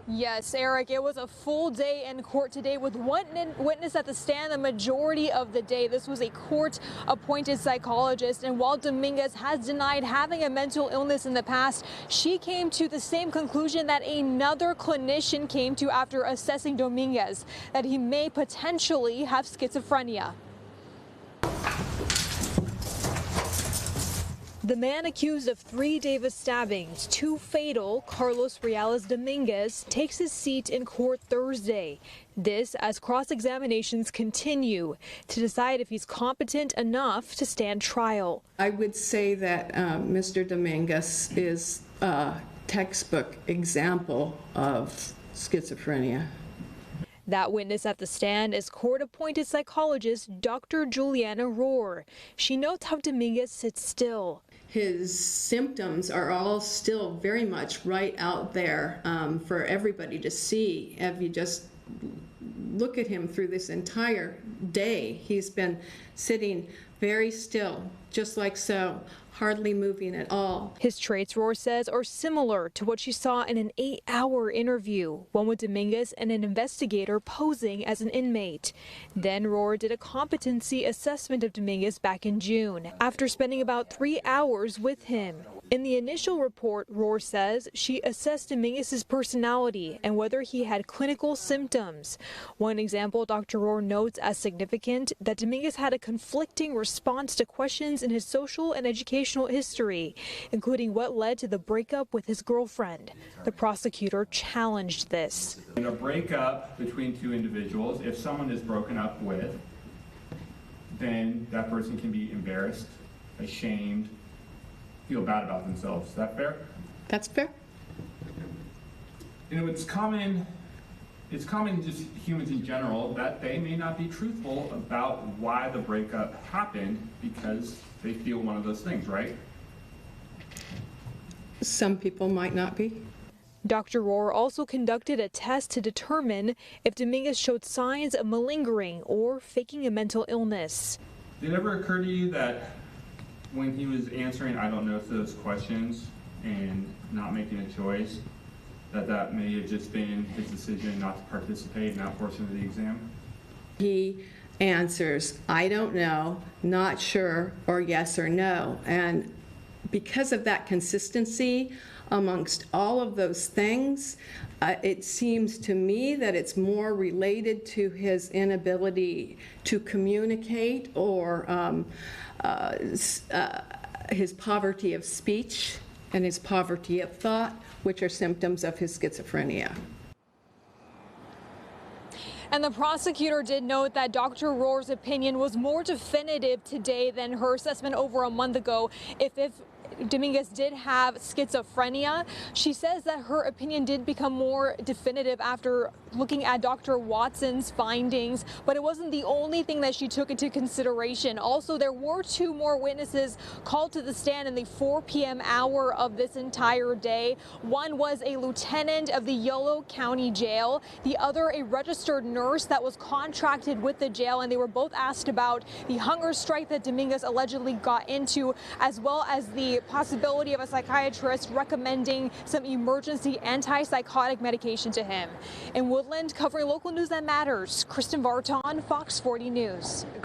Yes, Eric, it was a full day in court today with one witness at the stand the majority of the day. This was a court-appointed psychologist, and while Dominguez has denied having a mental illness in the past, she came to the same conclusion that another clinician came to after assessing Dominguez, that he may potentially have schizophrenia. The man accused of 3 Davis stabbings, 2 fatal, Carlos Reales Dominguez, takes his seat in court Thursday. This as cross-examinations continue to decide if he's competent enough to stand trial. I would say that Mr. Dominguez is a textbook example of schizophrenia. That witness at the stand is court-appointed psychologist Dr. Juliana Rohr. She notes how Dominguez sits still. His symptoms are all still very much right out there for everybody to see. If you just look at him through this entire day, he's been sitting very still, just like so, hardly moving at all. His traits, Rohr says, are similar to what she saw in an 8-hour interview, one with Dominguez and an investigator posing as an inmate. Then Rohr did a competency assessment of Dominguez back in June, after spending about 3 hours with him. In the initial report, Rohr says she assessed Dominguez's personality and whether he had clinical symptoms. One example Dr. Rohr notes as significant, that Dominguez had a conflicting response to questions in his social and educational history, including what led to the breakup with his girlfriend. The prosecutor challenged this. In a breakup between 2 individuals, if someone is broken up with, then that person can be embarrassed, ashamed, feel bad about themselves. Is that fair? That's fair. You know, it's common just humans in general that they may not be truthful about why the breakup happened because they feel one of those things, right? Some people might not be. Dr. Rohr also conducted a test to determine if Dominguez showed signs of malingering or faking a mental illness. Did it ever occur to you that when he was answering I don't know to those questions and not making a choice, that may have just been his decision not to participate in that portion of the exam? He answers, I don't know, not sure, or yes or no. And because of that consistency amongst all of those things, it seems to me that it's more related to his inability to communicate or his poverty of speech and his poverty of thought, which are symptoms of his schizophrenia. And the prosecutor did note that Dr. Rohr's opinion was more definitive today than her assessment over a month ago. If Dominguez did have schizophrenia, she says that her opinion did become more definitive after looking at Dr. Watson's findings, but it wasn't the only thing that she took into consideration. Also, there were 2 more witnesses called to the stand in the 4 p.m. hour of this entire day. One was a lieutenant of the Yolo County Jail, the other a registered nurse that was contracted with the jail, and they were both asked about the hunger strike that Dominguez allegedly got into, as well as the possibility of a psychiatrist recommending some emergency antipsychotic medication to him. In Woodland, covering local news that matters, Kristen Vartan, Fox 40 News.